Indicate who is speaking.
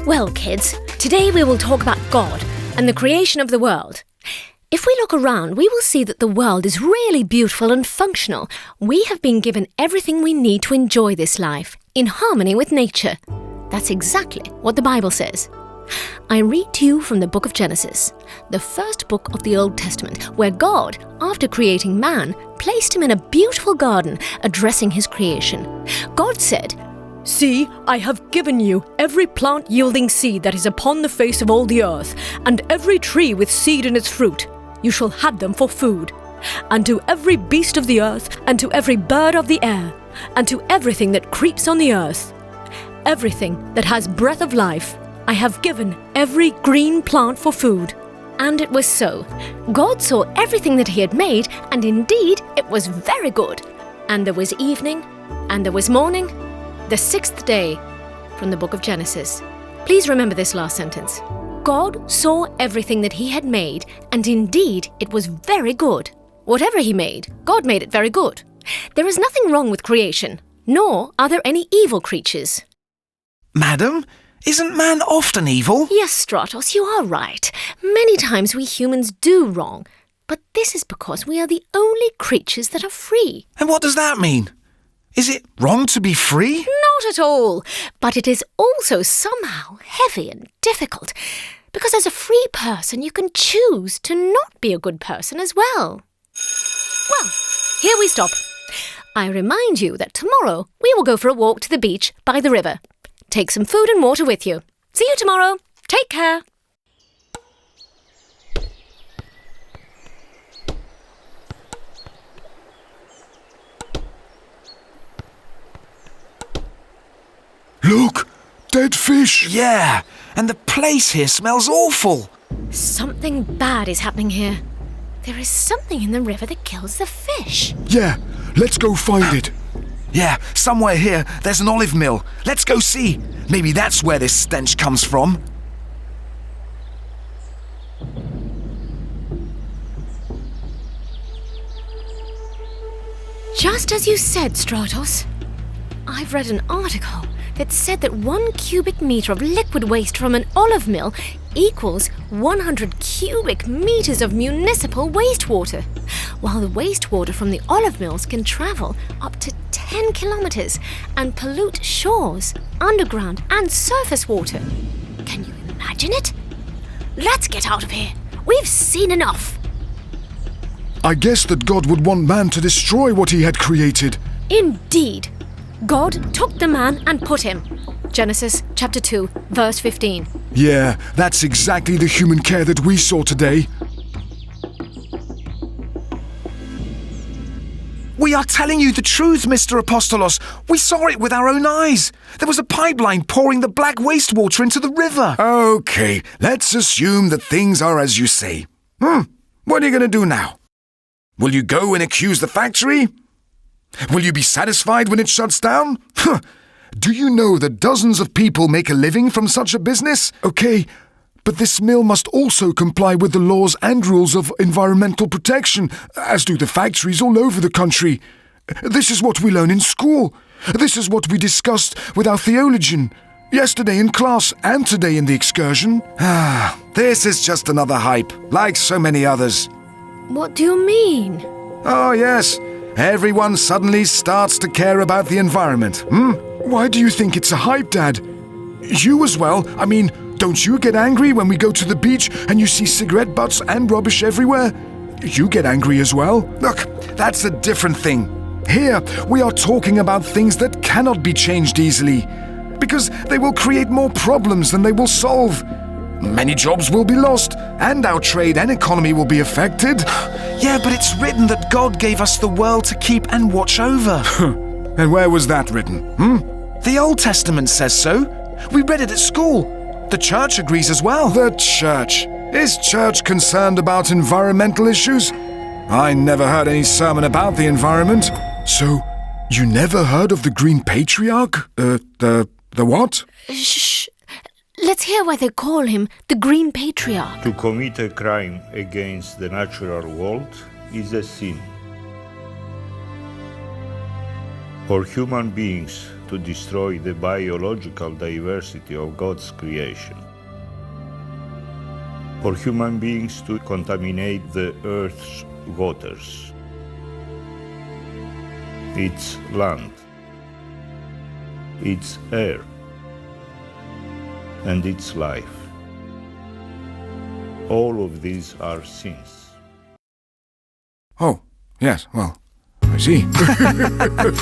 Speaker 1: Well, kids, today we will talk about God and the creation of the world. If we look around, we will see that the world is really beautiful and functional. We have been given everything we need to enjoy this life, in harmony with nature. That's exactly what the Bible says. I read to you from the book of Genesis, the first book of the Old Testament, where God, after creating man, placed him in a beautiful garden, addressing his creation. God said, "See, I have given you every plant yielding seed that is upon the face of all the earth, and every tree with seed in its fruit. You shall have them for food. And to every beast of the earth, and to every bird of the air, and to everything that creeps on the earth, everything that has breath of life, I have given every green plant for food." And it was so. God saw everything that he had made, and indeed it was very good. And there was evening, and there was morning, the sixth day, from the book of Genesis. Please remember this last sentence. God saw everything that he had made, and indeed it was very good. Whatever he made, God made it very good. There is nothing wrong with creation, nor are there any evil creatures.
Speaker 2: Madam, isn't man often evil?
Speaker 1: Yes, Stratos, you are right. Many times we humans do wrong, but this is because we are the only creatures that are free.
Speaker 2: And what does that mean? Is it wrong to be free?
Speaker 1: Not at all, but it is also somehow heavy and difficult, because as a free person you can choose to not be a good person as well. Well, here we stop. I remind you that tomorrow we will go for a walk to the beach by the river. Take some food and water with you. See you tomorrow. Take care.
Speaker 3: Look! Dead fish!
Speaker 2: Yeah, and the place here smells awful.
Speaker 1: Something bad is happening here. There is something in the river that kills the fish.
Speaker 3: Yeah, let's go find it.
Speaker 2: Yeah, somewhere here there's an olive mill. Let's go see. Maybe that's where this stench comes from.
Speaker 1: Just as you said, Stratos. I've read an article that said that 1 cubic meter of liquid waste from an olive mill equals 100 cubic meters of municipal wastewater, while the wastewater from the olive mills can travel up to 10 kilometers and pollute shores, underground and surface water. Can you imagine it? Let's get out of here. We've seen enough.
Speaker 3: I guess that God would want man to destroy what he had created.
Speaker 1: Indeed. God took the man and put him. Genesis chapter 2, verse 15.
Speaker 3: Yeah, that's exactly the human care that we saw today.
Speaker 2: We are telling you the truth, Mr. Apostolos. We saw it with our own eyes. There was a pipeline pouring the black wastewater into the river.
Speaker 3: Okay, let's assume that things are as you say. What are you going to do now? Will you go and accuse the factory? Will you be satisfied when it shuts down? Do you know that dozens of people make a living from such a business? Okay, but this mill must also comply with the laws and rules of environmental protection, as do the factories all over the country. This is what we learn in school. This is what we discussed with our theologian, yesterday in class and today in the excursion.
Speaker 2: This is just another hype, like so many others.
Speaker 1: What do you mean?
Speaker 3: Oh, yes. Everyone suddenly starts to care about the environment. Why do you think it's a hype, Dad? You as well. I mean, don't you get angry when we go to the beach and you see cigarette butts and rubbish everywhere? You get angry as well.
Speaker 2: Look, that's a different thing.
Speaker 3: Here, we are talking about things that cannot be changed easily, because they will create more problems than they will solve. Many jobs will be lost, and our trade and economy will be affected.
Speaker 2: Yeah, but it's written that God gave us the world to keep and watch over.
Speaker 3: And where was that written?
Speaker 2: The Old Testament says so. We read it at school. The church agrees as well.
Speaker 3: The church? Is church concerned about environmental issues? I never heard any sermon about the environment. So, you never heard of the Green Patriarch? The what?
Speaker 1: Shh. Let's hear why they call him the Green Patriarch.
Speaker 4: To commit a crime against the natural world is a sin. For human beings to to destroy the biological diversity of God's creation. For human beings to contaminate the earth's waters, its land, its air, and its life. All of these are sins.
Speaker 3: Oh, yes, well, I see.